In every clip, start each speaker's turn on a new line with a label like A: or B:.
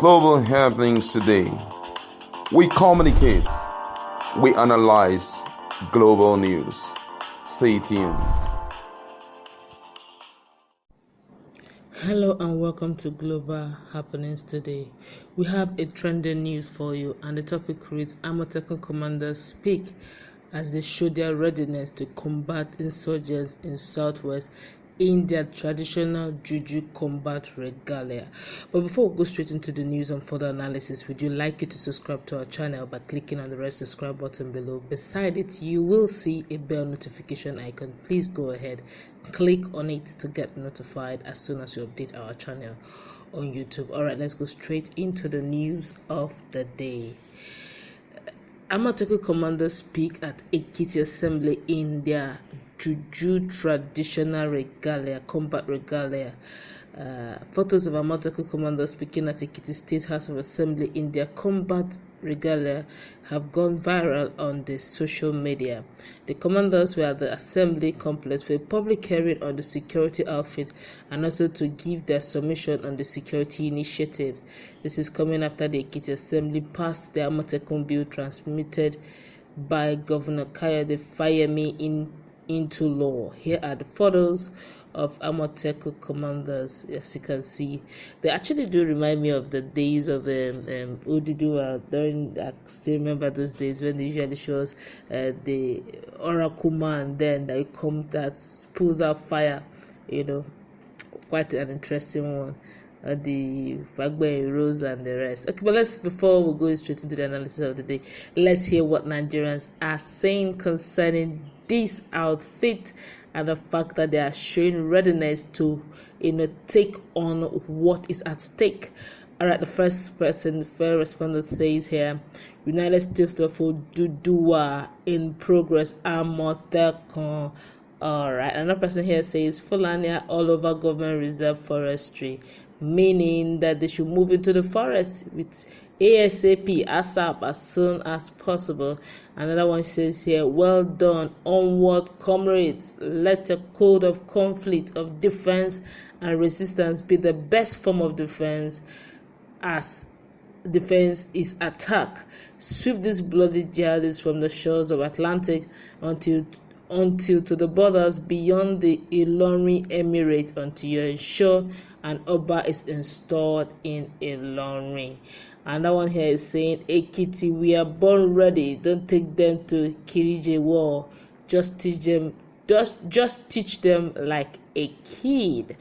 A: global happenings today. We communicate, we analyze global news. Stay tuned.
B: Hello and welcome to Global Happenings Today. We have a trending news for you, and the topic reads: Amotekun commanders speak as they show their readiness to combat insurgents in southwest in their traditional Juju combat regalia. But before we go straight into the news and further analysis, would you like you to subscribe to our channel by clicking on the red subscribe button below? Beside it, you will see a bell notification icon. Please go ahead, click on it to get notified as soon as you update our channel on YouTube. Alright, let's go straight into the news of the day. Amotekun commanders speak at Ekiti Assembly in their Juju traditional regalia, combat regalia. Photos of Amotekun commanders speaking at Ekiti State House of Assembly in their combat regalia have gone viral on the social media. The commanders were at the assembly complex for a public hearing on the security outfit and also to give their submission on the security initiative. This is coming after the Ekiti Assembly passed the Amotekun bill transmitted by Governor Kayode Fayemi into law. Here are the photos of Amotekun commanders. As you can see, they actually do remind me of the days of Oduduwa. I still remember those days when they usually show us the oracle man then that pulls out fire. Quite an interesting one. The Fagbe Rose and the rest. Okay, but before we go straight into the analysis of the day, let's hear what Nigerians are saying concerning this outfit and the fact that they are showing readiness to take on what is at stake. Alright, the first respondent says here: United States of Oduduwa in progress, Amotekun. Alright, another person here says Fulani are all over government reserve forestry, meaning that they should move into the forest with ASAP, ASAP, as soon as possible. Another one says here: well done, onward comrades, let a code of conflict, of defense and resistance be the best form of defense, as defense is attack. Sweep these bloody jihadists from the shores of Atlantic until to the borders beyond the Ilorin Emirate, until you ensure an Oba is installed in Ilorin. Another one here is saying, Ekiti, we are born ready. Don't take them to Kirije war. Just teach them like a kid.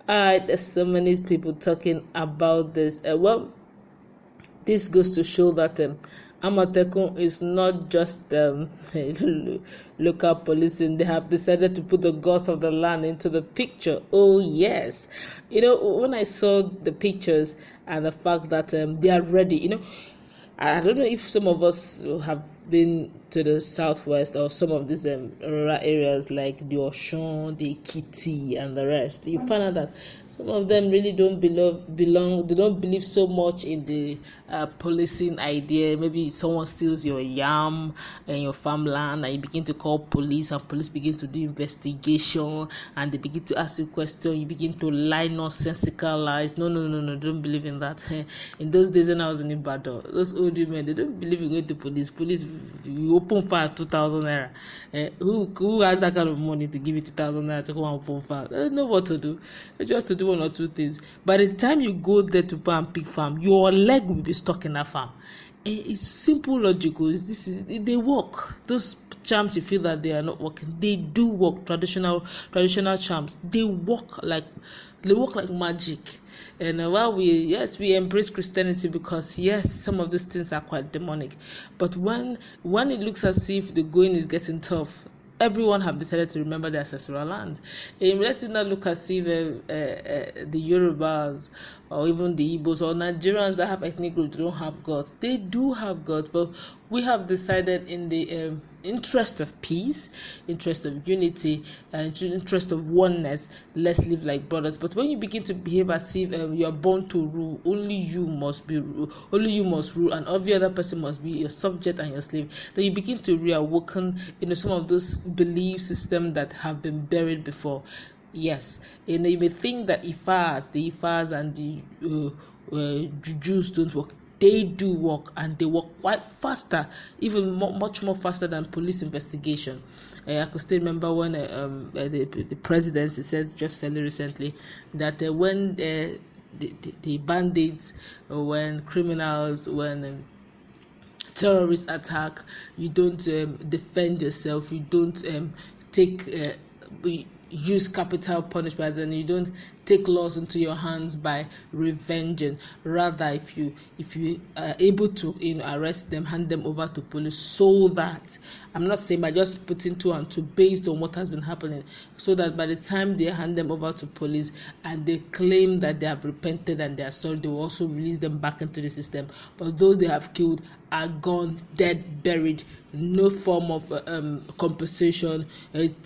B: There's so many people talking about this. This goes to show that Amotekun is not just local policing. They have decided to put the gods of the land into the picture. Oh yes, when I saw the pictures and the fact that they are ready, I don't know if some of us have been to the southwest or some of these rural areas like the Oshun, the Ekiti, and the rest. You find out that some of them really don't belong. They don't believe so much in the policing idea. Maybe someone steals your yam and your farmland, and you begin to call police, and police begins to do investigation, and they begin to ask you questions. You begin to lie nonsensical lies. No, don't believe in that. In those days when I was in Ibadan, those old women, they don't believe in going to police. Police, you open fire 2,000 naira. Who has that kind of money to give you 2,000 naira to go and open fire? They don't know what to do. They just to do one or two things. By the time you go there to buy and pick farm, your leg will be stuck in that farm. It's simple logical. They work. Those charms you feel that they are not working, they do work. Traditional charms, they work like magic. And while we embrace Christianity because yes, some of these things are quite demonic, but when it looks as if the going is getting tough, everyone have decided to remember their ancestral land. Let it not look as if the Yorubas or even the Igbos or Nigerians that have ethnic groups don't have gods. They do have gods, but we have decided in the interest of peace, interest of unity, and interest of oneness, let's live like brothers. But when you begin to behave as if you are born to rule, only you must rule, and every other person must be your subject and your slave, then you begin to reawaken some of those belief systems that have been buried before. Yes, you may think that the Ifas and the Jujus don't work. They do work, and they work quite faster, even much more faster than police investigation. I could still remember when the presidency said just fairly recently that when the bandits, when criminals, when terrorist attack, you don't defend yourself, you don't use capital punishment, and you don't take laws into your hands by revenging. Rather, if you are able to arrest them, hand them over to police, so that, I'm not saying by just putting two and two based on what has been happening, so that by the time they hand them over to police and they claim that they have repented and they are sorry, they will also release them back into the system. But those they have killed are gone, dead, buried, no form of compensation.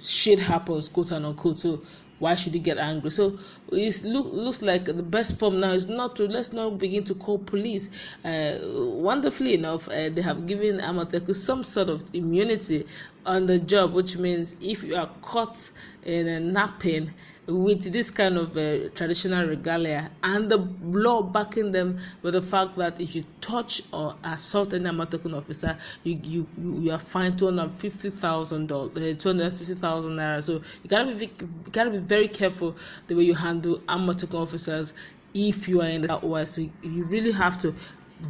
B: Shit happens, quote and unquote. So why should you get angry? So it looks like the best form now is let's not begin to call police. Wonderfully enough, they have given Amotekun some sort of immunity on the job, which means if you are caught in a napping with this kind of traditional regalia, and the law backing them with the fact that if you touch or assault any Amotekun officer, you are fined $250,000, naira. So you gotta be very careful the way you handle Amotekun officers if you are in the Southwest. So you really have to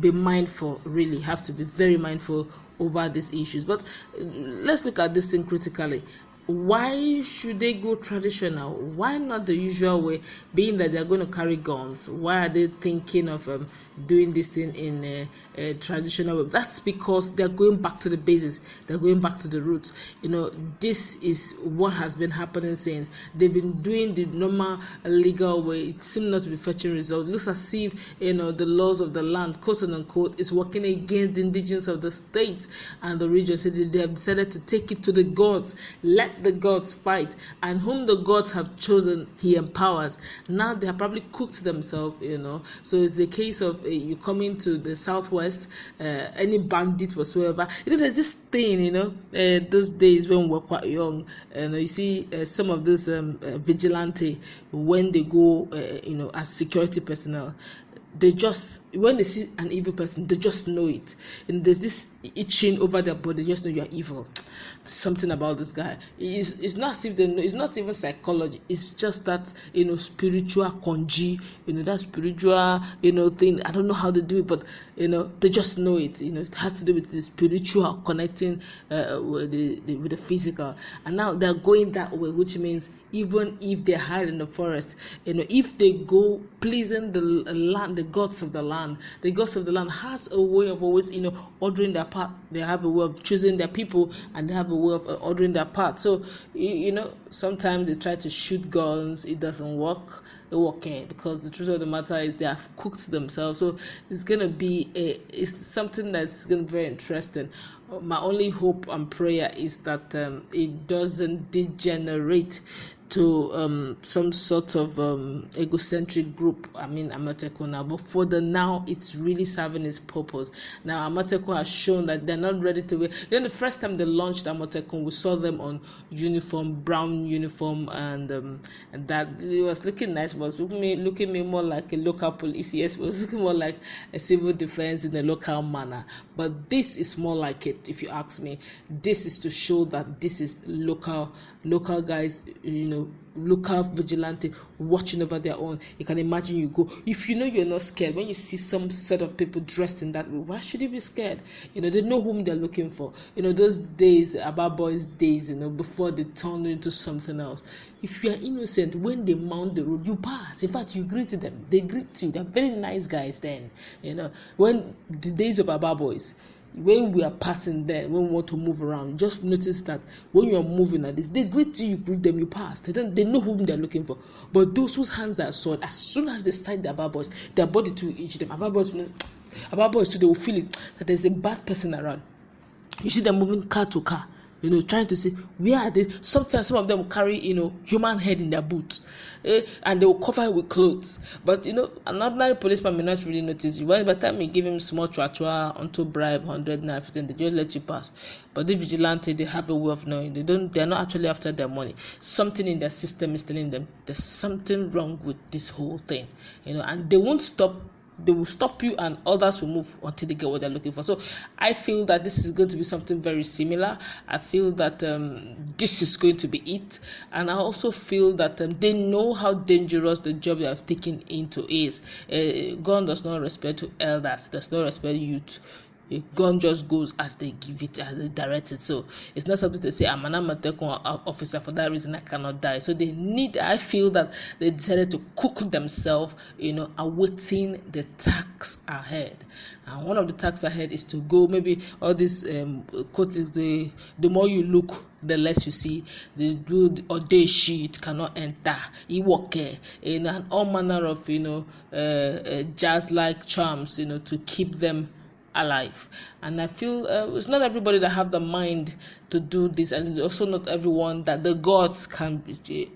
B: be mindful. Really have to be very mindful over these issues. But let's look at this thing critically. Why should they go traditional? Why not the usual way, being that they're going to carry guns? Why are they thinking of doing this thing in a traditional way? That's because they're going back to the basics. They're going back to the roots. This is what has been happening since. They've been doing the normal legal way. It seems not to be fetching results. It looks as if the laws of the land, quote unquote, is working against the indigenous of the state and the region. So they have decided to take it to the gods. Let the gods fight, and whom the gods have chosen, he empowers. Now they have probably cooked themselves, So it's a case of you coming to the Southwest, any bandit whatsoever. There's this thing, those days when we're quite young, and you see some of this vigilante, when they go, as security personnel, they just, when they see an evil person, they just know it, and there's this itching over their body. They just know you are evil. Something about this guy. It's not as if they know. It's not even psychology. It's just that spiritual conji. That spiritual thing. I don't know how to do it, but they just know it. It has to do with the spiritual connecting with the physical. And now they're going that way, which means even if they hide in the forest, if they go pleasing the land, the gods of the land has a way of always ordering their path. They have a way of choosing their people, and they have a way of ordering their path. So sometimes they try to shoot guns, it doesn't work. Okay, because the truth of the matter is they have cooked themselves. So it's gonna be it's something that's gonna be very interesting. My only hope and prayer is that it doesn't degenerate to some sort of egocentric group. Amotekun now, but for the now, it's really serving its purpose. Now, Amotekun has shown that they're not ready to wear. The first time they launched Amotekun, we saw them on brown uniform, and that it was looking nice. It was looking me more like a local police. Yes, it was looking more like a civil defense in a local manner. But this is more like it, if you ask me. This is to show that this is local guys, local vigilante watching over their own. You can imagine you go, if you're not scared, when you see some set of people dressed in that way, why should you be scared? They know whom they're looking for. Those days, about boys days, before they turn into something else. If you are innocent, when they mount the road, you pass. In fact, you greet them. They greet you. They're very nice guys then. When the days of Aba boys, when we are passing there, when we want to move around, just notice that when you are moving like this, they greet you, greet them, you pass. They know whom they're looking for. But those whose hands are sword, as soon as they sight the Aba boys, their body to each them. Aba boys too, they will feel it, that there's a bad person around. You see them moving car to car. trying to see where are they. Sometimes some of them will carry, human head in their boots, and they will cover it with clothes. But an ordinary policeman may not really notice you. By the time you give him small chua onto bribe, 100 and everything, they just let you pass. But the vigilante, they have a way of knowing. They're not actually after their money. Something in their system is telling them there's something wrong with this whole thing, and they won't stop. They will stop you and others will move until they get what they're looking for. So I feel that this is going to be something very similar. I feel that this is going to be it. And I also feel that they know how dangerous the job they have taken into is. Gun does not respect to elders, does not respect youth. A gun just goes as they give it, as they direct it. So it's not something to say, I'm an Amotekun officer, for that reason I cannot die. So I feel that they decided to cook themselves, awaiting the tax ahead. And one of the tax ahead is to go, maybe all this, the more you look, the less you see. The good or day sheet cannot enter. And all manner of, jazz-like charms, to keep them alive. And I feel it's not everybody that have the mind to do this, and also not everyone that the gods can be,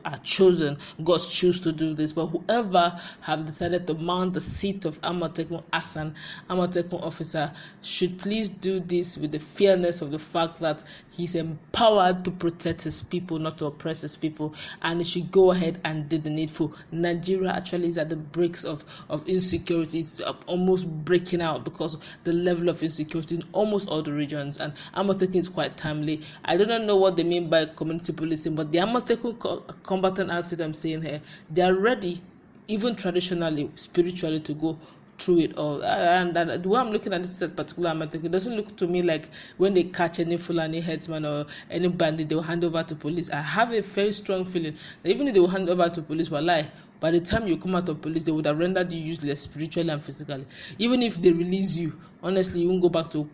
B: are chosen. Gods choose to do this, but whoever have decided to mount the seat of Amotekun as an Amotekun officer should please do this with the fairness of the fact that he's empowered to protect his people, not to oppress his people, and he should go ahead and do the needful. Nigeria actually is at the breaks of insecurity. It's almost breaking out because of the level of insecurity in almost all the regions, and Amotekun is quite timely. I do not know what they mean by community policing, but the Amotekun combatant outfit I'm saying here, they are ready, even traditionally, spiritually, to go through it all. And the way I'm looking at this particular Amotekun, it doesn't look to me like when they catch any Fulani herdsman or any bandit, they will hand over to police. I have a very strong feeling that even if they will hand over to police, by the time you come out of police, they would have rendered you useless spiritually and physically. Even if they release you, honestly, you won't go back to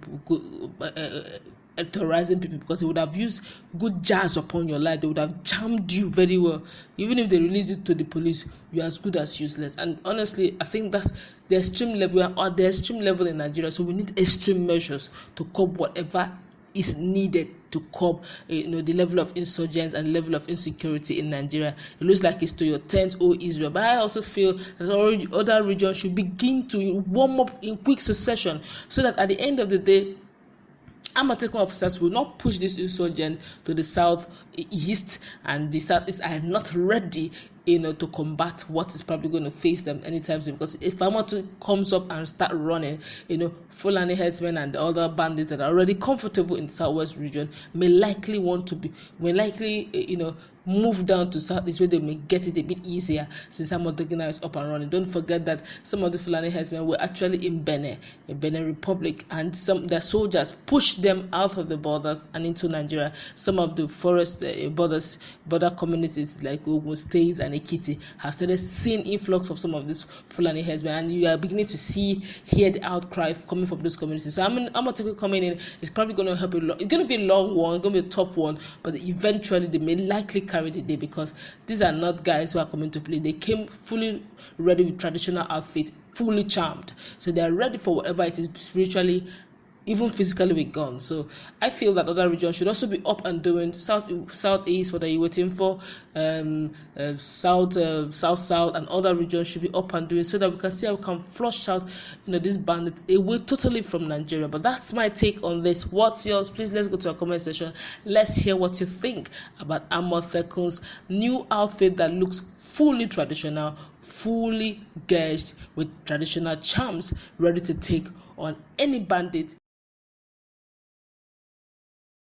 B: terrorizing people, because they would have used good jazz upon your life. They would have jammed you very well. Even if they release it to the police, you're as good as useless. And honestly, I think that's the extreme level, or the extreme level in Nigeria. So we need extreme measures to curb whatever is needed to curb the level of insurgents and level of insecurity in Nigeria. It looks like it's to your tent, O Israel. But I also feel that other regions should begin to warm up in quick succession, so that at the end of the day, Amotekun officers will not push this insurgent to the southeast, and the southeast are not ready, to combat what is probably going to face them anytime soon. Because if Amotekun comes up and start running, Fulani herdsmen and the other bandits that are already comfortable in the southwest region may likely move down to southeast, where they may get it a bit easier since Amotekun is up and running. Don't forget that some of the Fulani herdsmen were actually in Benin Republic, and their soldiers pushed them out of the borders and into Nigeria. Some of the forest border communities like Ogun State and Ekiti have started seeing influx of some of these Fulani herdsmen, and you are beginning to hear the outcry coming from those communities. So Amotekun coming in is probably going to help a lot. It's going to be a long one, it's going to be a tough one, but eventually they may likely carry the day, because these are not guys who are coming to play. They came fully ready with traditional outfit, fully charmed, so they are ready for whatever it is, spiritually, even physically, with guns. So I feel that other regions should also be up and doing. Southeast, what are you waiting for? South, and other regions should be up and doing, so that we can see how we can flush out, this bandit away totally from Nigeria. But that's my take on this. What's yours? Please, let's go to our comment section. Let's hear what you think about Amotekun's new outfit that looks fully traditional, fully gauged with traditional charms, ready to take on any bandit